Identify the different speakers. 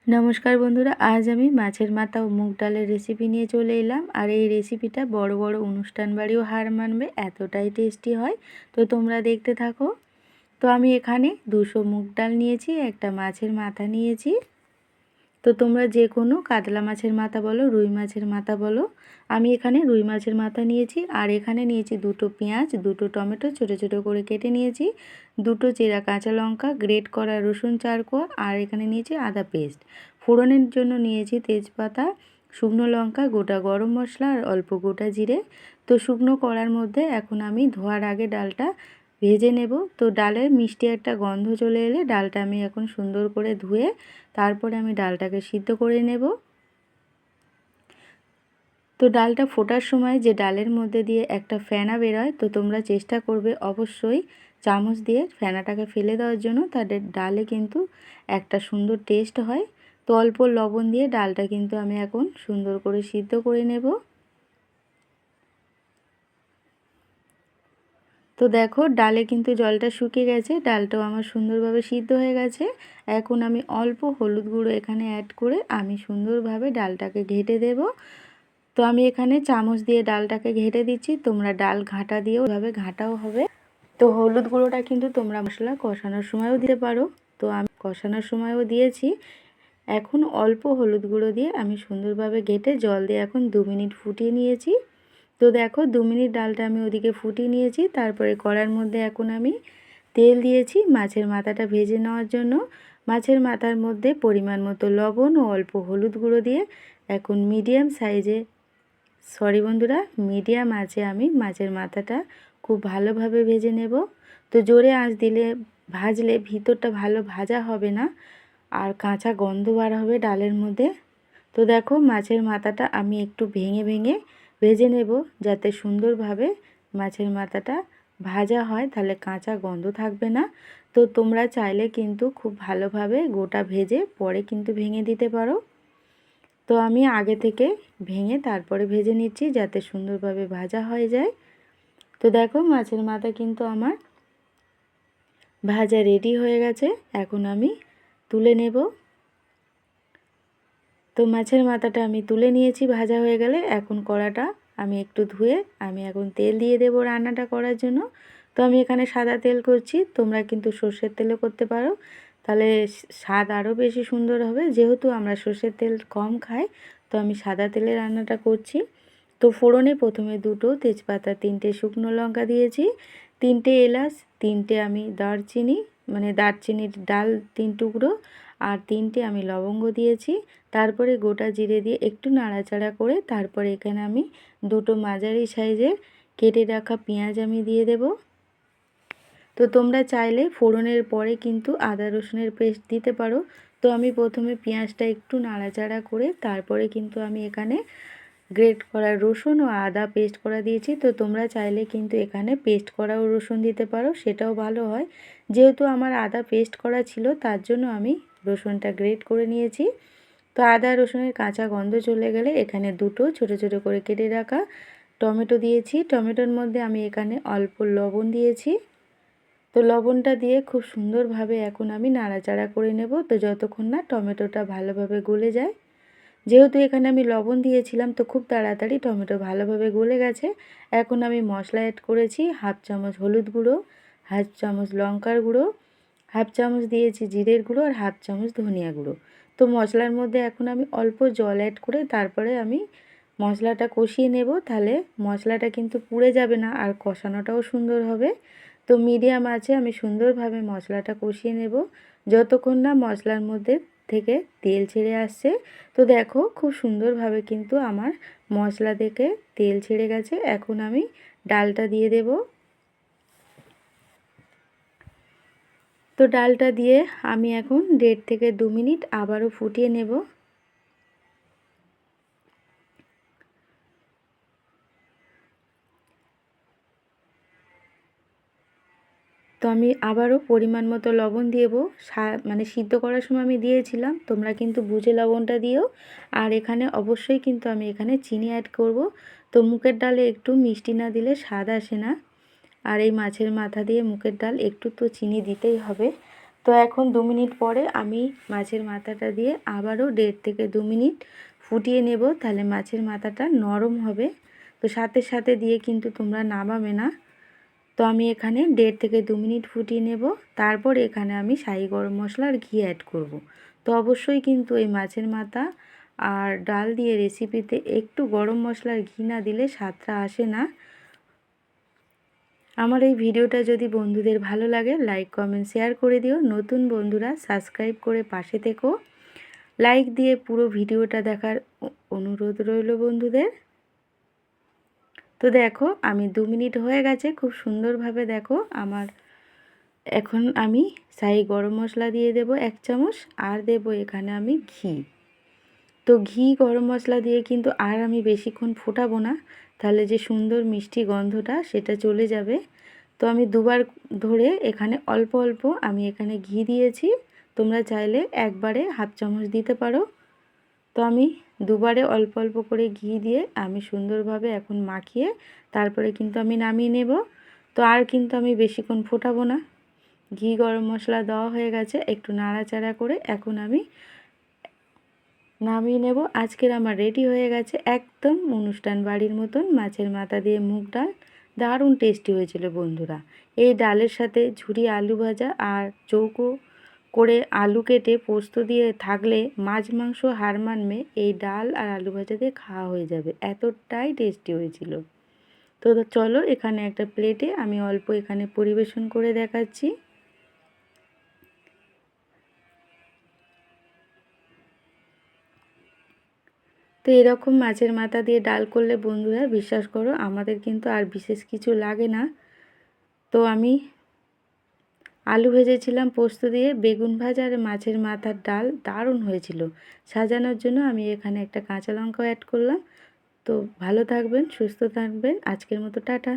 Speaker 1: নমস্কার বন্ধুরা, আজ আমি মাছের মাথা ও মুগ ডালের রেসিপি নিয়ে চলে এলাম। আর এই রেসিপিটা বড় বড় অনুষ্ঠান বাড়িও হার মানবে, এতটাই টেস্টি হয়। তো তোমরা দেখতে থাকো। তো আমি এখানে 200 মুগ ডাল নিয়েছি, একটা মাছের মাথা নিয়েছি। তো তোমরা যে কোনো কাতলা মাছের মাথা বলো, রুই মাছের মাথা বলো, আমি এখানে রুই মাছের মাথা নিয়েছি। আর এখানে নিয়েছি 2টো পেঁয়াজ, 2টো টমেটো ছোটো ছোটো করে কেটে নিয়েছি, 2টো চেরা কাঁচা লঙ্কা, গ্রেট করা রসুন 4 কোয়া, আর এখানে নিয়েছি আদা পেস্ট। ফোড়নের জন্য নিয়েছি তেজপাতা, শুকনো লঙ্কা, গোটা গরম মশলা আর অল্প গোটা জিরে। তো শুকনো কড়ার মধ্যে এখন আমি ধোয়ার আগে ডালটা ভেজে নেব। তো ডালের মিষ্টি একটা গন্ধ চলে এলে ডালটা আমি এখন সুন্দর করে ধুয়ে তারপরে আমি ডালটাকে সিদ্ধ করে নেব। তো ডালটা ফোটার সময় যে ডালের মধ্যে দিয়ে একটা ফেনা বেরোয়, তো তোমরা চেষ্টা করবে অবশ্যই চামচ দিয়ে ফেনাটাকে ফেলে দেওয়ার জন্য, তাদের ডালে কিন্তু একটা সুন্দর টেস্ট হয়। তো অল্প লবণ দিয়ে ডালটা কিন্তু আমি এখন সুন্দর করে সিদ্ধ করে নেব। তো দেখো ডালে কিন্তু জলটা শুকিয়ে গেছে, ডালটাও আমার সুন্দরভাবে সিদ্ধ হয়ে গেছে। এখন আমি অল্প হলুদ গুঁড়ো এখানে অ্যাড করে আমি সুন্দরভাবে ডালটাকে ঘেঁটে দেব। তো আমি এখানে চামচ দিয়ে ডালটাকে ঘেঁটে দিচ্ছি, তোমরা ডাল ঘাঁটা দিয়েও ওইভাবে ঘাঁটাও হবে। তো হলুদ গুঁড়োটা কিন্তু তোমরা মশলা কষানোর সময়ও দিতে পারো, তো আমি কষানোর সময়ও দিয়েছি। এখন অল্প হলুদ গুঁড়ো দিয়ে আমি সুন্দরভাবে ঘেঁটে জল দিয়ে এখন 2 মিনিট ফুটিয়ে নিয়েছি। তো দেখো 2 মিনিট ডালটা আমি ওদিকে ফুটিয়ে নিয়েছি। তারপরে কড়ার মধ্যে এখন আমি তেল দিয়েছি মাছের মাথাটা ভেজে নেওয়ার জন্য। মাছের মাথার মধ্যে পরিমাণ মতো লবণ ও অল্প হলুদ গুঁড়ো দিয়ে এখন মিডিয়াম আঁচে আমি মাছের মাথাটা খুব ভালোভাবে ভেজে নেব। তো জোরে আঁচ দিলে ভাজলে ভিতরটা ভালো ভাজা হবে না, আর কাঁচা গন্ধ বার হবে ডালের মধ্যে। তো দেখো মাছের মাথাটা আমি একটু ভেঙে ভেঙে ভেজে নেব, যাতে সুন্দরভাবে মাছের মাথাটা ভাজা হয়, তাহলে কাঁচা গন্ধ থাকবে না। তো তোমরা চাইলে কিন্তু খুব ভালোভাবে গোটা ভেজে পরে কিন্তু ভেঙে দিতে পারো। তো আমি আগে থেকে ভেঙে তারপরে ভেজে নিচ্ছি, যাতে সুন্দরভাবে ভাজা হয়ে যায়। তো দেখো মাছের মাথা কিন্তু আমার ভাজা রেডি হয়ে গেছে, এখন আমি তুলে নেব। তো মাছের মাথাটা আমি তুলে নিয়েছি ভাজা হয়ে গেলে। এখন কড়াটা আমি একটু ধুয়ে আমি এখন তেল দিয়ে দেব রান্নাটা করার জন্য। তো আমি এখানে সাদা তেল করছি, তোমরা কিন্তু সর্ষের তেলও করতে পারো, তাহলে স্বাদ আরও বেশি সুন্দর হবে। যেহেতু আমরা সর্ষের তেল কম খাই, তো আমি সাদা তেলে রান্নাটা করছি। তো ফোড়নে প্রথমে 2টো তেজপাতা, 3টে শুকনো লঙ্কা দিয়েছি, 3টে এলাচ, 3টে আমি দারচিনি মানে দারচিনির ডাল 3 টুকরো, আর 3টে আমি লবঙ্গ দিয়েছি। তারপরে গোটা জিরে দিয়ে একটু নাড়াচাড়া করে তারপরে এখানে আমি 2টো মাঝারি সাইজের কেটে রাখা পেঁয়াজ আমি দিয়ে দেব। তো তোমরা চাইলে ফোড়নের পরে কিন্তু আদা রসুনের পেস্ট দিতে পারো। তো আমি প্রথমে পেঁয়াজটা একটু নাড়াচাড়া করে তারপরে কিন্তু আমি এখানে গ্রেট করা রসুন ও আদা পেস্ট করা দিয়েছি। তো তোমরা চাইলে কিন্তু এখানে পেস্ট করাও রসুন দিতে পারো, সেটাও ভালো হয়। যেহেতু আমার আদা পেস্ট করা ছিল, তার জন্য আমি রসুনটা গ্রেট করে নিয়েছি। তো আদা রসুনের কাঁচা গন্ধ চলে গেলে এখানে 2টো ছোটো ছোটো করে কেটে রাখা টমেটো দিয়েছি। টমেটোর মধ্যে আমি এখানে অল্প লবণ দিয়েছি। তো লবণটা দিয়ে খুব সুন্দরভাবে এখন আমি নাড়াচাড়া করে নেব, তো যতক্ষণ না টমেটোটা ভালোভাবে গলে যায়। যেহেতু এখানে আমি লবণ দিয়েছিলাম, তো খুব তাড়াতাড়ি টমেটো ভালোভাবে গলে গেছে। এখন আমি মশলা অ্যাড করেছি, 1/2 চামচ হলুদ গুঁড়ো, 1/2 চামচ লঙ্কার গুঁড়ো, 1/2 চামচ দিয়েছি জিরের গুঁড়ো, আর 1/2 চামচ ধনিয়া গুঁড়ো। তো মশলার মধ্যে এখন আমি অল্প জল অ্যাড করে তারপরে আমি মশলাটা কষিয়ে নেব, তাহলে মশলাটা কিন্তু পুড়ে যাবে না আর কষানোটাও সুন্দর হবে। তো মিডিয়াম আঁচে আমি সুন্দরভাবে মশলাটা কষিয়ে নেব, যতক্ষণ না মশলার মধ্যে থেকে তেল ছেড়ে আসছে। তো দেখো খুব সুন্দরভাবে কিন্তু আমার মশলা থেকে তেল ছেড়ে গেছে। এখন আমি ডালটা দিয়ে দেব। তো ডালটা দিয়ে আমি এখন 1.5 থেকে 2 মিনিট আবারও ফুটিয়ে নেব। তো আমি আবারও পরিমাণ মতো লবণ দেব, মানে সিদ্ধ করার সময় আমি দিয়েছিলাম, তোমরা কিন্তু বুঝে লবণটা দিও। আর এখানে অবশ্যই কিন্তু আমি এখানে চিনি অ্যাড করব। তো মুগের ডালে একটু মিষ্টি না দিলে স্বাদ আসে না, আর এই মাছের মাথা দিয়ে মুগের ডাল একটু তো চিনি দিতেই হবে। তো তো এখন 2 মিনিট পরে আমি মাছের মাথাটা দিয়ে আবারও 1.5 থেকে 2 মিনিট ফুটিয়ে নেব, তাহলে মাছের মাথাটা নরম হবে। তো সাথে সাথে দিয়ে কিন্তু তোমরা নামাবে না। তো আমি এখানে 1.5 থেকে 2 মিনিট ফুটিয়ে নেব। তারপর এখানে আমি শাহি গরম মশলা আর ঘি অ্যাড করব। তো অবশ্যই কিন্তু এই মাছের মাথা আর ডাল দিয়ে রেসিপিতে একটু গরম মশলার ঘি না দিলে স্বাদটা আসে না। আমার এই ভিডিওটা যদি বন্ধুদের ভালো লাগে লাইক কমেন্ট শেয়ার করে দিও। নতুন বন্ধুরা সাবস্ক্রাইব করে পাশে থেকো। লাইক দিয়ে পুরো ভিডিওটা দেখার অনুরোধ রইল বন্ধুদের। তো দেখো আমি 2 মিনিট হয়ে গেছে, খুব সুন্দরভাবে দেখো আমার। এখন আমি শাহি গরম মশলা দিয়ে দেব 1 চামচ, আর দেব এখানে আমি ঘি। তো ঘি গরম মশলা দিয়ে কিন্তু আর আমি বেশিক্ষণ ফোটাবো না, তাহলে যে সুন্দর মিষ্টি গন্ধটা সেটা চলে যাবে। তো আমি দুবার ধরে এখানে অল্প অল্প আমি এখানে ঘি দিয়েছি, তোমরা চাইলে একবারে হাফ চামচ দিতে পারো। তো আমি দুবারে অল্প অল্প করে ঘি দিয়ে আমি সুন্দরভাবে এখন মাখিয়ে তারপরে কিন্তু আমি নামিয়ে নেব। তো আর কিন্তু আমি বেশিক্ষণ ফোটাবো না। ঘি গরম মশলা দেওয়া হয়ে গেছে, একটু নাড়াচাড়া করে এখন আমি নামিয়ে নেব। আজকের আমার রেডি হয়ে গেছে একদম অনুষ্ঠান বাড়ির মতন মাছের মাথা দিয়ে মুগ ডাল। দারুণ টেস্টি হয়েছিল বন্ধুরা। এই ডালের সাথে ঝুরি আলু ভাজা আর চৌকো করে আলু কেটে পোস্ত দিয়ে থাকলে মাছ মাংস হার মানবে, এই ডাল আর আলু ভাজা দিয়ে খাওয়া হয়ে যাবে, এতটাই টেস্টি হয়েছিল। তো চলো এখানে একটা প্লেটে আমি অল্প এখানে পরিবেশন করে দেখাচ্ছি। তো এরকম মাছের মাথা দিয়ে ডাল করলে বন্ধুরা বিশ্বাস করো আমাদের কিন্তু আর বিশেষ কিছু লাগে না। তো আমি আলু ভেজেছিলাম পোস্ত দিয়ে, বেগুন ভাজা আর মাছের মাথার ডাল দারুণ হয়েছিল। সাজানোর জন্য আমি এখানে একটা কাঁচা লঙ্কাও অ্যাড করলাম। তো ভালো থাকবেন, সুস্থ থাকবেন, আজকের মতো টাটা।